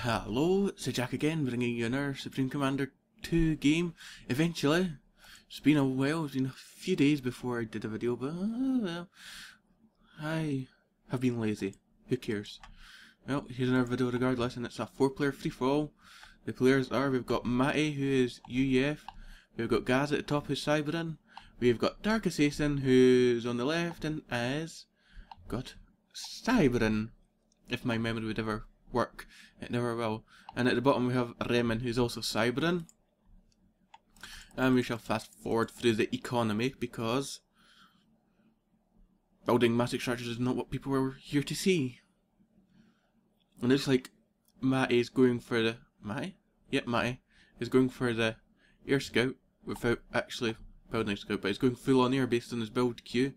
Hello, it's Jack again, bringing you another Supreme Commander 2 game. Eventually, it's been a while, it's been a few days before I did a video, but well, I have been lazy. Who cares? Well, here's another video regardless, and it's a 4-player free-for-all. The players are, we've got Matty, who is UEF, we've got Gaz at the top, who's Cyberin, we've got Dark Assassin, who's on the left, and has got Cyberin, if my memory would ever work. It never will. And at the bottom we have Remen, who's also Cyberin. And we shall fast forward through the economy because building massive structures is not what people were here to see. And it's like Matty is going for the Matty is going for the air scout without actually building a scout, but he's going full on air based on his build queue.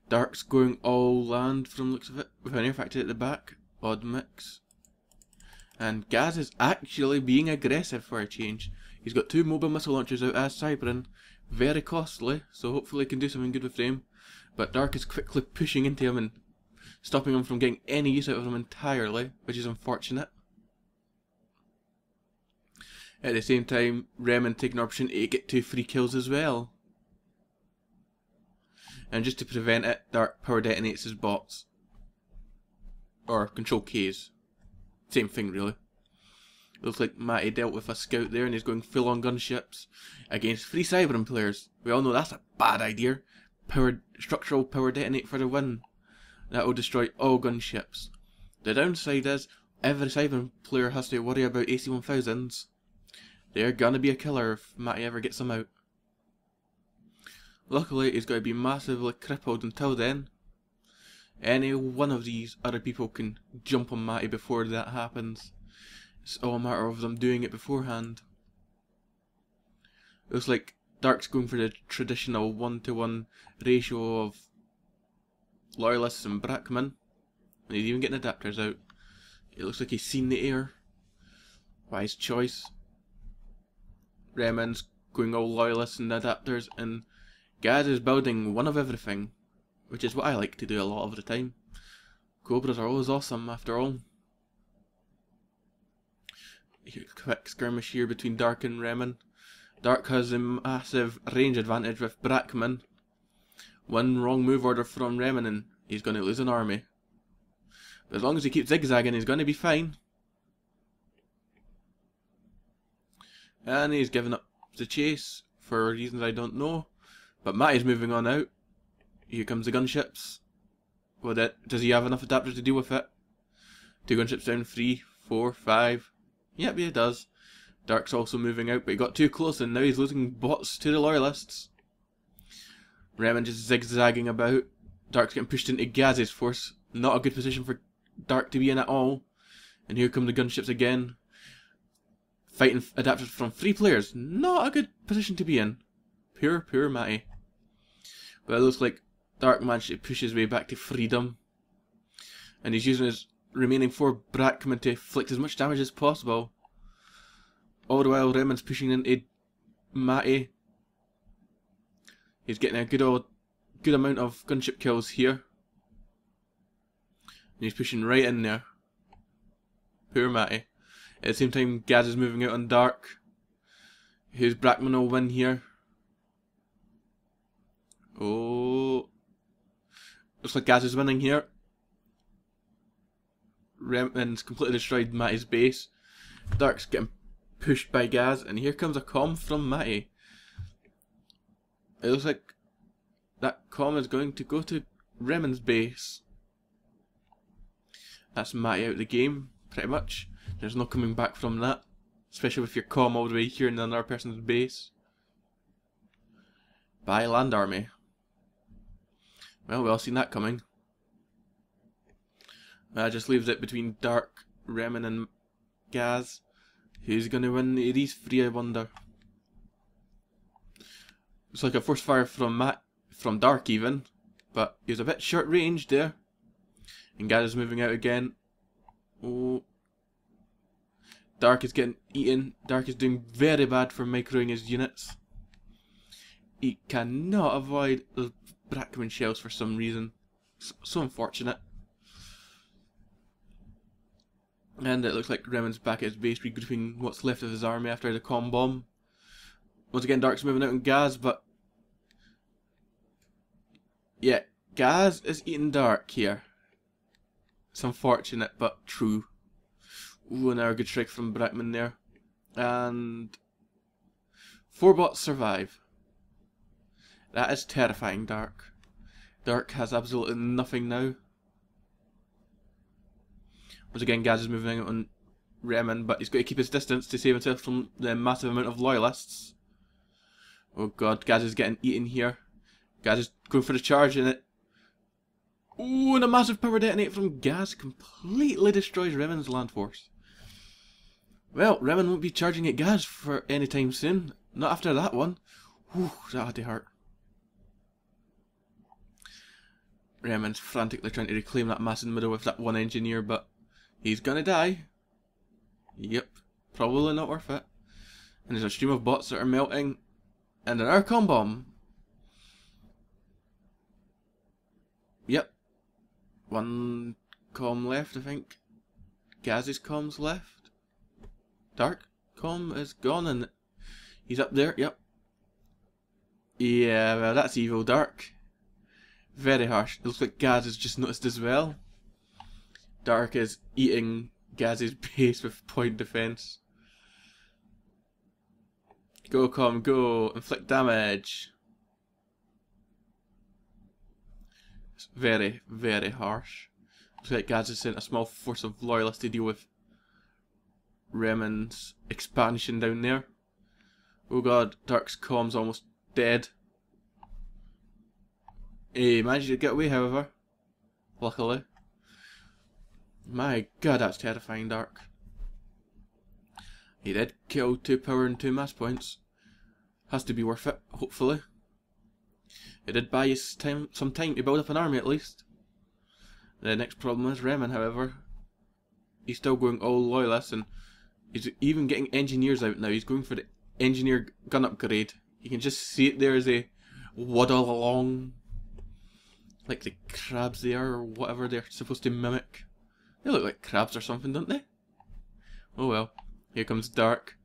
Dark's going all land from the looks of it, with an air factory at the back. Odd mix. And Gaz is actually being aggressive for a change. He's got 2 mobile missile launchers out as Cyberin. Very costly, so hopefully he can do something good with them. But Dark is quickly pushing into him and stopping him from getting any use out of him entirely, which is unfortunate. At the same time, Remen taking an opportunity to get 2 free kills as well. And just to prevent it, Dark power detonates his bots. Or control Ks. Same thing really. Looks like Matty dealt with a scout there and he's going full on gunships against 3 Cyberin players. We all know that's a bad idea. Structural power detonate for the win. That will destroy all gunships. The downside is every Cyberin player has to worry about AC-1000s. They're gonna be a killer if Matty ever gets them out. Luckily he's got to be massively crippled until then. Any one of these other people can jump on Matty before that happens. It's all a matter of them doing it beforehand. Looks like Dark's going for the traditional 1-to-1 ratio of loyalists and Brackmen. And he's even getting adapters out. It looks like he's seen the air. Wise choice. Remen's going all loyalists and adapters, and Gaz is building one of everything, which is what I like to do a lot of the time. Cobras are always awesome after all. Quick skirmish here between Dark and Remen. Dark has a massive range advantage with Brackman. One wrong move order from Remen and he's going to lose an army. But as long as he keeps zigzagging, he's going to be fine. And he's given up the chase for reasons I don't know. But Matty's moving on out. Here comes the gunships. Does he have enough adapters to deal with it? 2 gunships down, 3, 4, 5. Yep, he does. Dark's also moving out, but he got too close and now he's losing bots to the loyalists. Remen just zigzagging about. Dark's getting pushed into Gaz's force. Not a good position for Dark to be in at all. And here come the gunships again. Fighting adapters from 3 players. Not a good position to be in. Poor Matty. But it looks like Dark managed to push his way back to freedom. And he's using his remaining 4 Brackmen to inflict as much damage as possible. All the while Remen's pushing into Matty. He's getting a good amount of gunship kills here. And he's pushing right in there. Poor Matty. At the same time Gaz is moving out on Dark. Whose Brackman will win here. Oh. Looks like Gaz is winning here. Remen's completely destroyed Matty's base. Dark's getting pushed by Gaz, and here comes a comm from Matty. It looks like that comm is going to go to Remen's base. That's Matty out of the game, pretty much. There's no coming back from that. Especially with your comm all the way here in another person's base. By land army. Well, we all seen that coming. That just leaves it between Dark, Remen and Gaz. Who's going to win these 3, I wonder? It's like a force fire from Dark even. But he was a bit short range there. And Gaz is moving out again. Oh. Dark is getting eaten. Dark is doing very bad for microing his units. He cannot avoid those Brackman shells for some reason. So unfortunate. And it looks like Remen's back at his base, regrouping what's left of his army after the comm bomb. Once again, Dark's moving out in Gaz, but yeah, Gaz is eating Dark here. It's unfortunate, but true. Ooh, another good strike from Brackman there. And 4 bots survive. That is terrifying, Dark. Dark has absolutely nothing now. Once again, Gaz is moving out on Remen, but he's got to keep his distance to save himself from the massive amount of loyalists. Oh god, Gaz is getting eaten here. Gaz is going for the charge in it. Ooh, and a massive power detonate from Gaz completely destroys Remen's land force. Well, Remen won't be charging at Gaz for any time soon. Not after that one. Whew, that had to hurt. Remen's frantically trying to reclaim that mass in the middle with that one engineer, but he's gonna die. Yep, probably not worth it. And there's a stream of bots that are melting. And an Archon bomb. Yep. 1 comm left, I think. Gaz's comm's left. Dark comm is gone and he's up there, yep. Yeah, well that's evil, Dark. Very harsh. It looks like Gaz has just noticed as well. Dark is eating Gaz's base with point defense. Go comm, go. Inflict damage. It's very, very harsh. Looks like Gaz has sent a small force of loyalists to deal with Remen's expansion down there. Oh god, Dark's comm's almost dead. He managed to get away, however. Luckily. My god, that's terrifying, Dark. He did kill 2 power and 2 mass points. Has to be worth it, hopefully. It did buy us some time to build up an army at least. The next problem is Remen, however. He's still going all loyalists and he's even getting engineers out now. He's going for the engineer gun upgrade. You can just see it there as they waddle along. Like the crabs they are, or whatever they're supposed to mimic. They look like crabs or something, don't they? Oh well. Here comes Dark.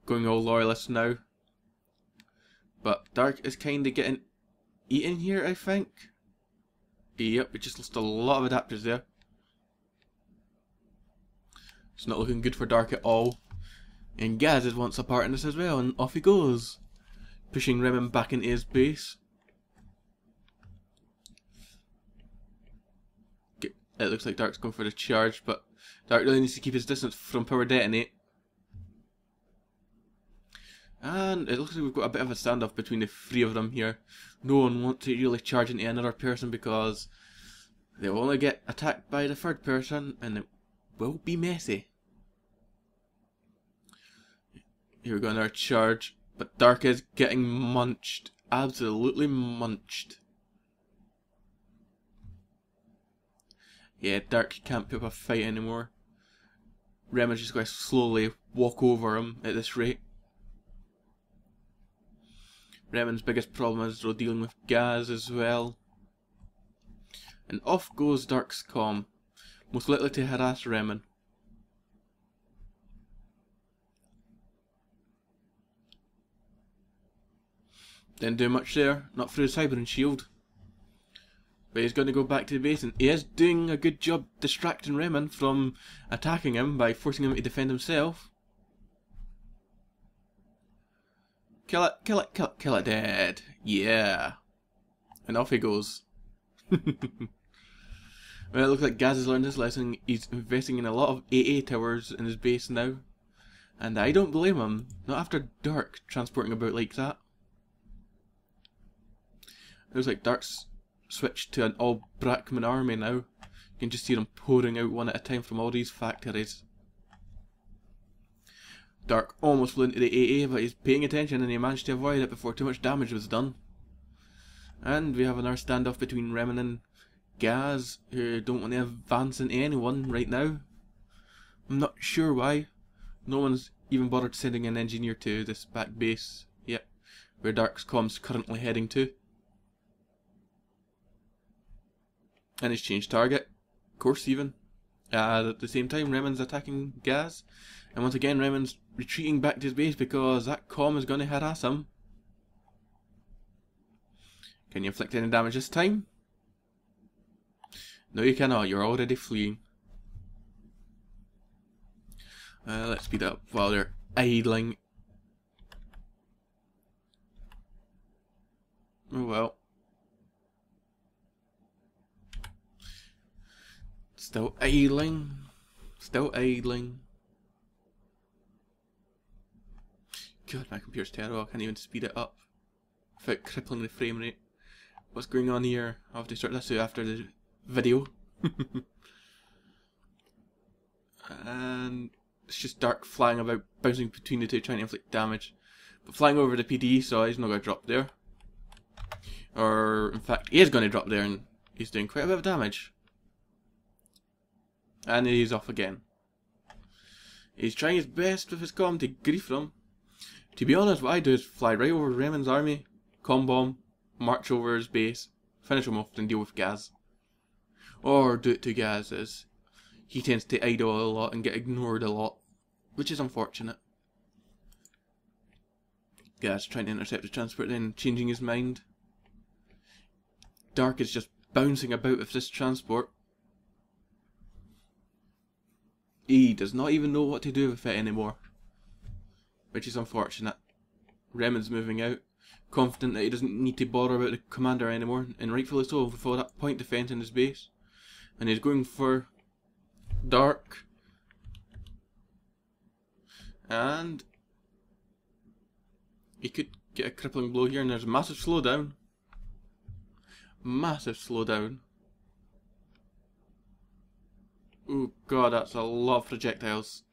Going all loyalist now. But Dark is kinda getting eaten here, I think. Yep, we just lost a lot of adapters there. It's not looking good for Dark at all. And Gaz wants a part in this as well, and off he goes. Pushing Remen back into his base. It looks like Dark's going for the charge, but Dark really needs to keep his distance from power detonate. And it looks like we've got a bit of a standoff between the 3 of them here. No one wants to really charge into another person because they'll only get attacked by the 3rd person and it will be messy. Here we go, another charge. But Dark is getting munched. Absolutely munched. Yeah, Dark can't put up a fight anymore. Remen's just going to slowly walk over him at this rate. Remen's biggest problem is though dealing with Gaz as well. And off goes Dark's comm, most likely to harass Remen. Didn't do much there, not through his Hybrid shield. But he's going to go back to the base and he is doing a good job distracting Remen from attacking him by forcing him to defend himself. Kill it, kill it, kill it, kill it dead. Yeah. And off he goes. Well, it looks like Gaz has learned his lesson. He's investing in a lot of AA towers in his base now. And I don't blame him. Not after Dark transporting about like that. It looks like Dark's switched to an all Brackman army now. You can just see them pouring out one at a time from all these factories. Dark almost flew into the AA, but he's paying attention and he managed to avoid it before too much damage was done. And we have another standoff between Remen and Gaz, who don't want to advance into anyone right now. I'm not sure why. No one's even bothered sending an engineer to this back base yet, where Dark's comm's currently heading to. And he's changed target. Course even. At the same time, Remen's attacking Gaz. And once again, Remen's retreating back to his base because that comm is going to harass him. Can you inflict any damage this time? No, you cannot. You're already fleeing. Let's speed up while they're idling. Oh well. Still idling. Still idling. God, my computer's terrible. I can't even speed it up without crippling the frame rate. What's going on here? I'll have to sort this out after the video. And it's just Dark flying about, bouncing between the two, trying to inflict damage. But flying over the PD, so he's not going to drop there. Or, in fact, he is going to drop there, and he's doing quite a bit of damage. And he's off again. He's trying his best with his comm to grief them. To be honest, what I do is fly right over Remen's army, comm bomb, march over his base, finish him off, and deal with Gaz. Or do it to Gaz, as he tends to idle a lot and get ignored a lot, which is unfortunate. Gaz trying to intercept the transport, then changing his mind. Dark is just bouncing about with this transport. He does not even know what to do with it anymore, which is unfortunate. Remen's moving out, confident that he doesn't need to bother about the commander anymore, and rightfully so, with all that point defense in his base. And he's going for Dark. And he could get a crippling blow here, and there's a massive slowdown. Massive slowdown. Oh god, that's a lot of projectiles.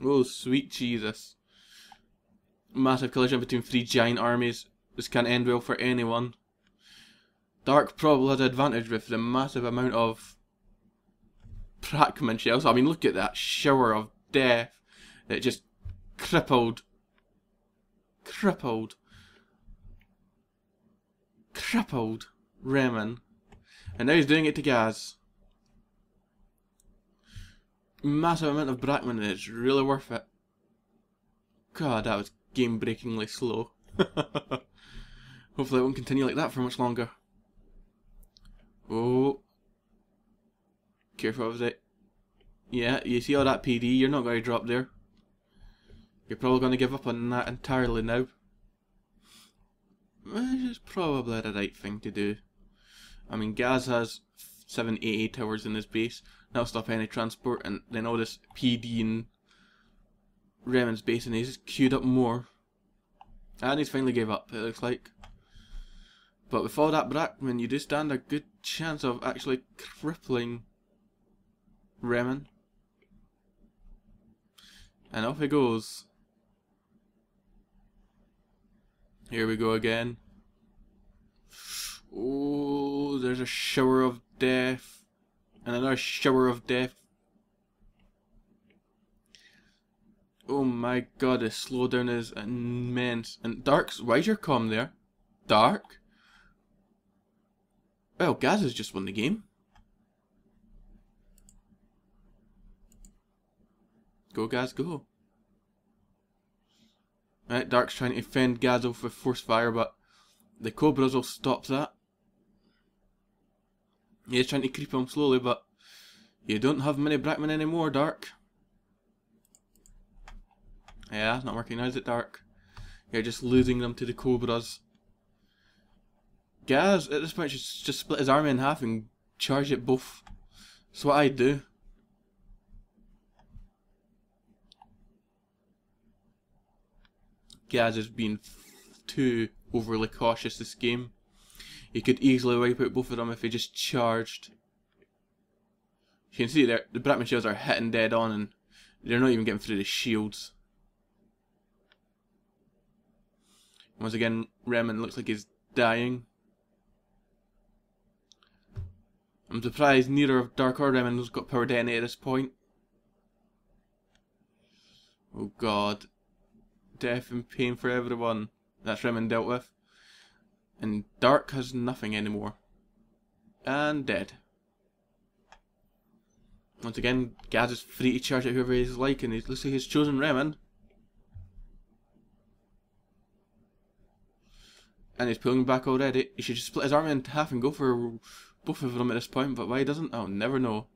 Oh sweet Jesus. Massive collision between three giant armies. This can't end well for anyone. Dark probably had an advantage with the massive amount of Prackman shells. I mean, look at that shower of death that just crippled Remen. And now he's doing it to Gaz. Massive amount of Brackman, and it's really worth it. God, that was game-breakingly slow. Hopefully it won't continue like that for much longer. Oh. Careful with it. Yeah, you see all that PD, you're not going to drop there. You're probably going to give up on that entirely now. Which is probably the right thing to do. I mean, Gaz has 7 AA towers in his base. That'll stop any transport, and then all this PD in Remen's base, and he's queued up more. And he's finally gave up, it looks like. But with all that Brackman, you do stand a good chance of actually crippling Remen. And off he goes. Here we go again. Oh, there's a shower of death. And another shower of death. Oh my god, the slowdown is immense. And Dark's, why's your comm there? Dark? Well, Gaz has just won the game. Go Gaz, go. Right, Dark's trying to fend Gaz off with force fire, but the Cobras will stop that. He's trying to creep him slowly, but you don't have many Brackman anymore, Dark. Yeah, not working now, is it, Dark? You're just losing them to the Cobras. Gaz, at this point, should just split his army in half and charge it both. That's what I'd do. Gaz has been too overly cautious this game. He could easily wipe out both of them if he just charged. You can see there, the Brackman shells are hitting dead on, and they're not even getting through the shields. Once again, Remen looks like he's dying. I'm surprised neither of Dark or Remen has got power DNA at this point. Oh god. Death and pain for everyone. That's Remen dealt with. And Dark has nothing anymore. And dead. Once again, Gaz is free to charge at whoever he's like, and it looks like he's chosen Remen. And he's pulling back already. He should just split his army in half and go for both of them at this point, but why he doesn't, I'll never know.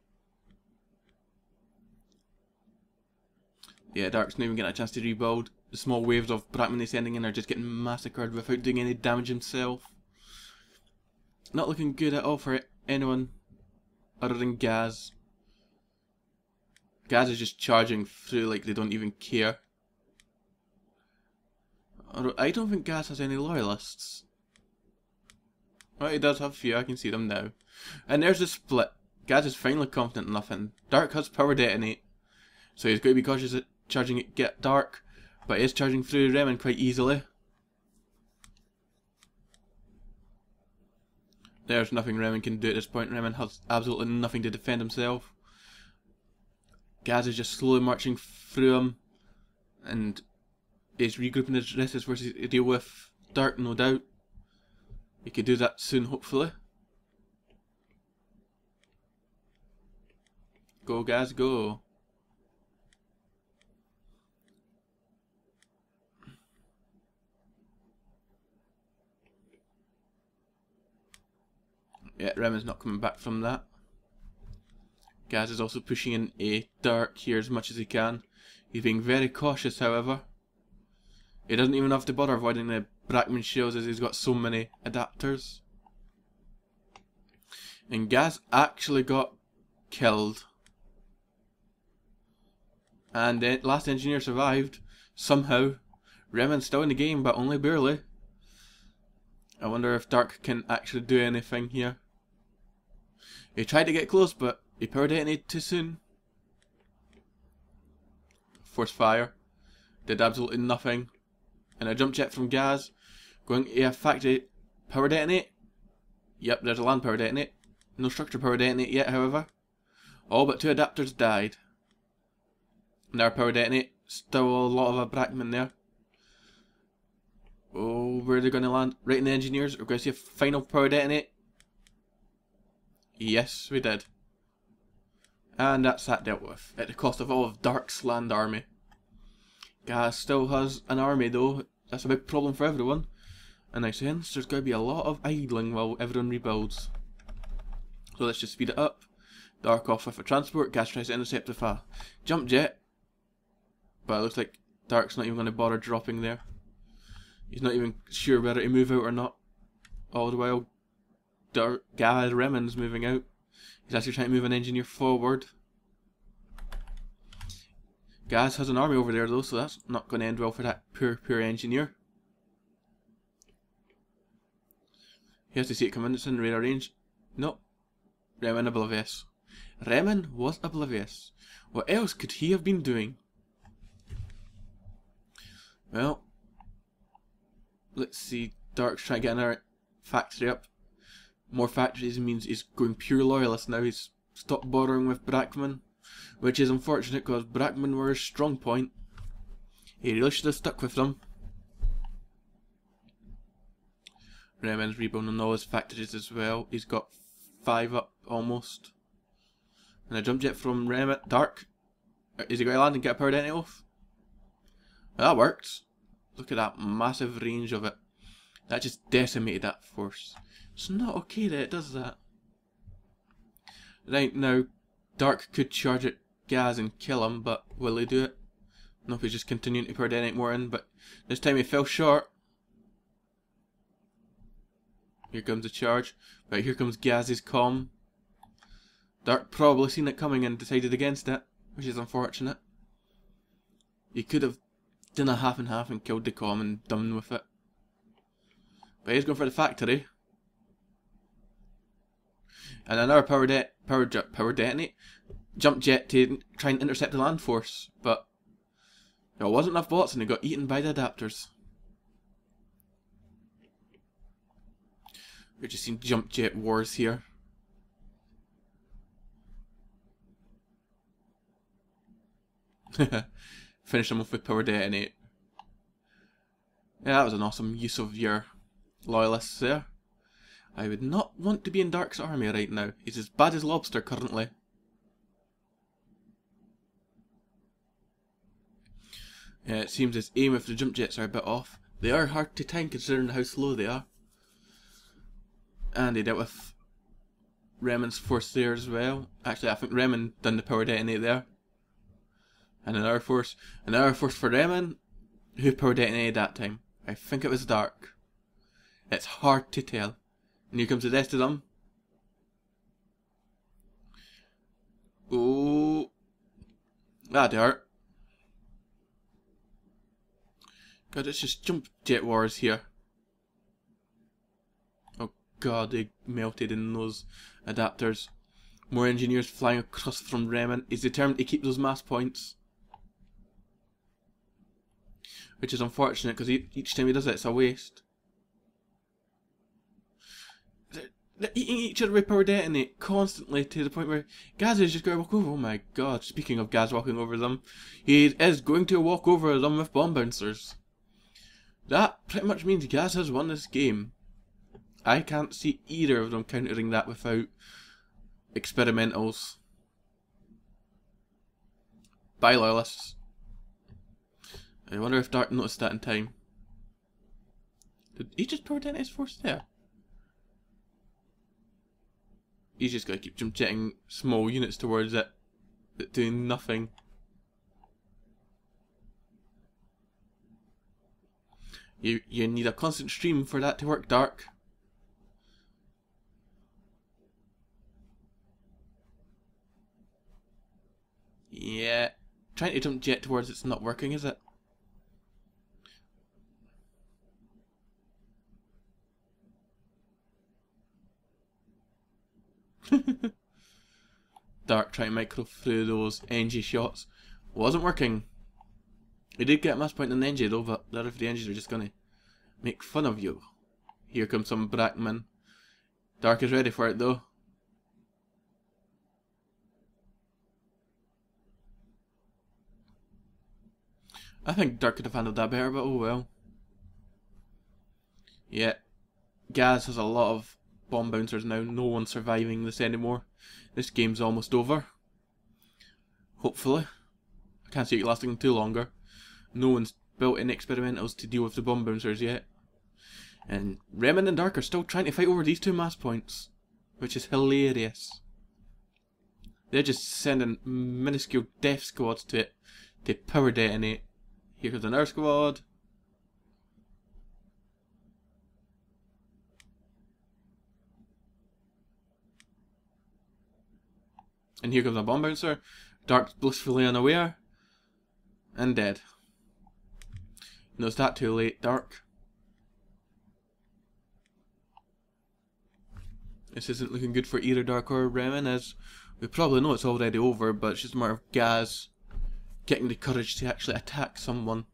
Yeah, Dark's not even getting a chance to rebuild. The small waves of Brackman he's sending in are just getting massacred without doing any damage himself. Not looking good at all for anyone other than Gaz. Gaz is just charging through like they don't even care. I don't think Gaz has any loyalists. Well, he does have a few, I can see them now. And there's the split. Gaz is finally confident enough in. Dark has power detonate, so he's going to be cautious at charging it get Dark, but he is charging through Remen quite easily. There's nothing Remen can do at this point. Remen has absolutely nothing to defend himself. Gaz is just slowly marching through him, and he's regrouping his resistance versus to deal with Dark, no doubt. He could do that soon, hopefully. Go, Gaz, go. Yeah, Remen's not coming back from that. Gaz is also pushing in a Dark here as much as he can. He's being very cautious, however. He doesn't even have to bother avoiding the Brackman shields as he's got so many adapters. And Gaz actually got killed. And the last engineer survived, somehow. Remen's still in the game, but only barely. I wonder if Dark can actually do anything here. He tried to get close, but he power detonated too soon. Force fire. Did absolutely nothing. And a jump jet from Gaz. Going to a factory. Power detonate. Yep, there's a land power detonate. No structure power detonate yet, however. All but 2 adapters died. Another power detonate. Still a lot of a Brackman there. Oh, where are they going to land? Right in the engineers. We're going to see a final power detonate. Yes, we did. And that's that dealt with. At the cost of all of Dark's land army. Gaz still has an army though. That's a big problem for everyone. And I sense there's going to be a lot of idling while everyone rebuilds. So let's just speed it up. Dark off with a transport. Gaz tries to intercept with a jump jet. But it looks like Dark's not even going to bother dropping there. He's not even sure whether to move out or not. All the while Gaz Remen's moving out. He's actually trying to move an engineer forward. Gaz has an army over there though, so that's not going to end well for that poor engineer. He has to see it coming. It's in radar range. Nope. Remen oblivious. Remen was oblivious. What else could he have been doing? Well, let's see. Dark's trying to get another factory up. More factories means he's going pure loyalist now. He's stopped bothering with Brackman, which is unfortunate because Brackman were his strong point. He really should have stuck with them. Remen's rebuilding all his factories as well. He's got 5 up almost. And a jump jet from Remen. Dark. Is he going to land and get a power detonate off? Well, that worked. Look at that massive range of it. That just decimated that force. It's not okay that it does that. Right now, Dark could charge at Gaz and kill him, but will he do it? Nope, he's just continuing to power detonate more in, but this time he fell short. Here comes the charge. Right, here comes Gaz's comm. Dark probably seen it coming and decided against it, which is unfortunate. He could have done a half and half and killed the comm and done with it. But he's going for the factory. And another power detonate. Jump jet to try and intercept the land force. But there wasn't enough bots and they got eaten by the adapters. We're just seeing jump jet wars here. Finish them off with power detonate. Yeah, that was an awesome use of your loyalists there. I would not want to be in Dark's army right now. He's as bad as Lobster currently. Yeah, it seems his aim of the jump jets are a bit off. They are hard to tank considering how slow they are. And he dealt with Remen's force there as well. Actually, I think Remen done the power detonate there. And another force for Remen. Who power detonated that time? I think it was Dark. It's hard to tell. And here comes the rest of them. Oh, that'd hurt. God, it's just jump jet wars here. Oh god, they melted in those adapters. More engineers flying across from Remen. He's determined to keep those mass points. Which is unfortunate because each time he does it, it's a waste. They're eating each other with power detonate constantly to the point where Gaz is just going to walk over. Oh my god, speaking of Gaz walking over them, he is going to walk over them with bomb bouncers. That pretty much means Gaz has won this game. I can't see either of them countering that without experimentals. Bye, loyalists. I wonder if Dark noticed that in time. Did he just power detonate his force there? He's just going to keep jump jetting small units towards it, but doing nothing. You need a constant stream for that to work, Dark. Yeah, trying to jump jet towards it's not working, is it? Dark trying to micro through those NG shots. Wasn't working. He did get a mass point on the NG though, but the other of the NGs are just gonna make fun of you. Here comes some Brackman. Dark is ready for it though. I think Dark could have handled that better, but oh well. Yeah. Gaz has a lot of bomb bouncers now. No one's surviving this anymore. This game's almost over. Hopefully. I can't see it lasting too longer. No one's built in experimentals to deal with the bomb bouncers yet. And Remen and Dark are still trying to fight over these two mass points, which is hilarious. They're just sending minuscule death squads to it to power detonate. Here comes another squad. And here comes a bomb bouncer. Dark's blissfully unaware. And dead. No, it's that too late, Dark. This isn't looking good for either Dark or Remen, as we probably know it's already over, but it's just a matter of Gaz getting the courage to actually attack someone.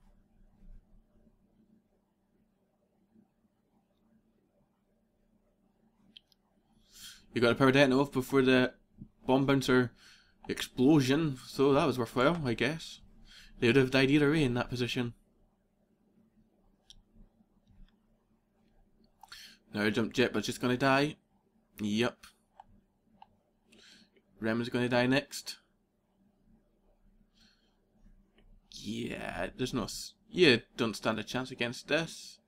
You got a power detonate off before the bomb bouncer explosion, so that was worthwhile, I guess. They would have died either way in that position. Now jump jet, but just gonna die. Yep. Remen's gonna die next. Yeah, there's no. You don't stand a chance against this.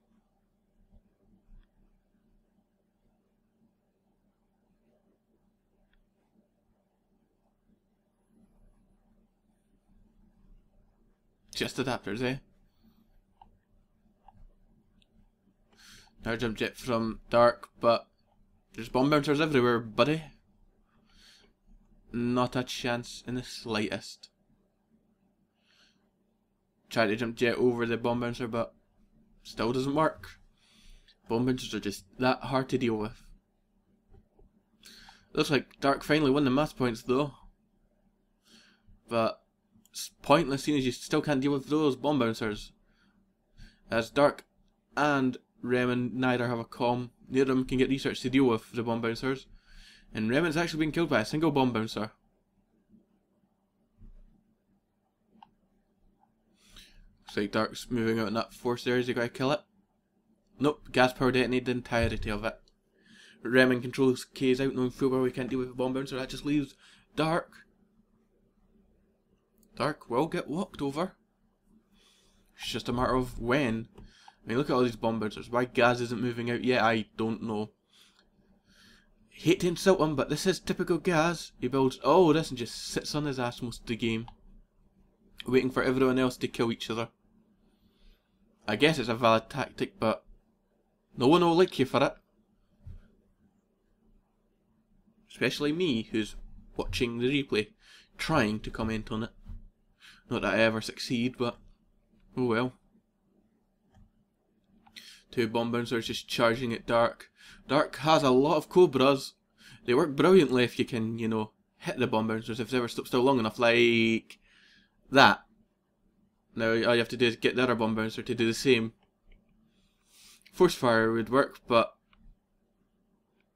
Just adapters, eh? Now jump jet from Dark, but there's bomb bouncers everywhere, buddy. Not a chance in the slightest. Try to jump jet over the bomb bouncer, but still doesn't work. Bomb bouncers are just that hard to deal with. Looks like Dark finally won the mass points though. But it's pointless seeing as you still can't deal with those bomb bouncers. As Dark and Remen neither have a comm. Neither of them can get research to deal with the bomb bouncers. And Remen's actually been killed by a single bomb bouncer. Looks like Dark's moving out in that force there. Is he going to kill it? Nope, gas power detonated the entirety of it. Remin controls K's out, knowing full well we can't deal with a bomb bouncer. That just leaves Dark. Dark will get walked over. It's just a matter of when. I mean, look at all these bomb bouncers. Why Gaz isn't moving out yet, I don't know. Hate to insult him, but this is typical Gaz. He builds all this and just sits on his ass most of the game, waiting for everyone else to kill each other. I guess it's a valid tactic, but no one will like you for it. Especially me, who's watching the replay, trying to comment on it. Not that I ever succeed, but oh well. Two bomb bouncers just charging at Dark. Dark has a lot of cobras. They work brilliantly if you can, you know, hit the bomb bouncers if they ever stop still long enough, like that. Now all you have to do is get the other bomb bouncer to do the same. Force fire would work, but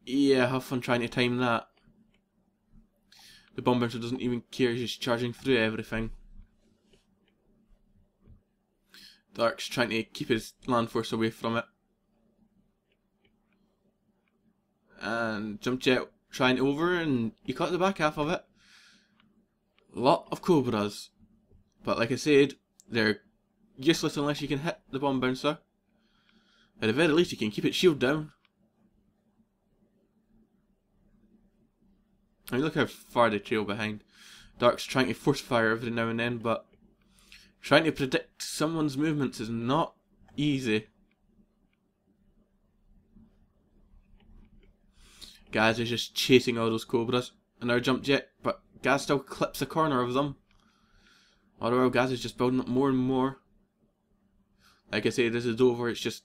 yeah, have fun trying to time that. The bomb bouncer doesn't even care, he's just charging through everything. Dark's trying to keep his land force away from it. And jump jet trying over, and you caught the back half of it. Lot of cobras. But like I said, they're useless unless you can hit the bomb bouncer. At the very least you can keep its shield down. I mean, look how far they trail behind. Dark's trying to force fire every now and then, but trying to predict someone's movements is not easy. Gaz is just chasing all those cobras. Another jump jet, but Gaz still clips a corner of them. All the while Gaz is just building up more and more. Like I say, this is over, it's just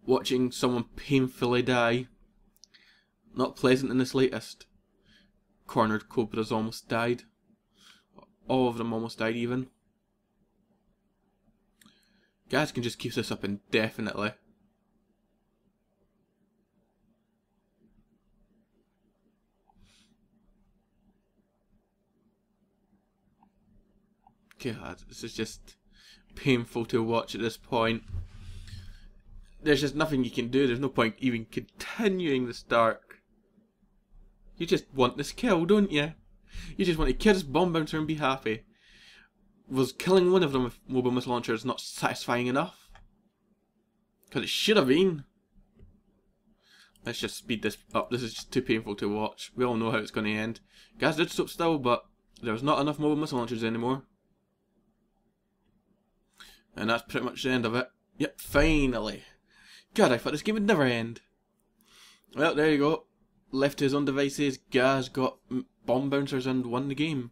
watching someone painfully die. Not pleasant in the slightest. Cornered cobras almost died. All of them almost died even. Gaz can just keep this up indefinitely. God, this is just painful to watch at this point. There's just nothing you can do. There's no point even continuing this Dark. You just want this kill, don't you? You just want to kill this bomb bouncer and be happy. Was killing one of them with mobile missile launchers not satisfying enough? Because it should have been. Let's just speed this up. This is just too painful to watch. We all know how it's going to end. Gaz did stop still, but there's not enough mobile missile launchers anymore. And that's pretty much the end of it. Yep, finally. God, I thought this game would never end. Well, there you go. Left to his own devices, Gaz got bomb bouncers and won the game.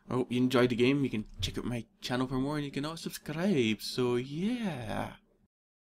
I hope you enjoyed the game. You can check out my channel for more and you can also subscribe. So yeah.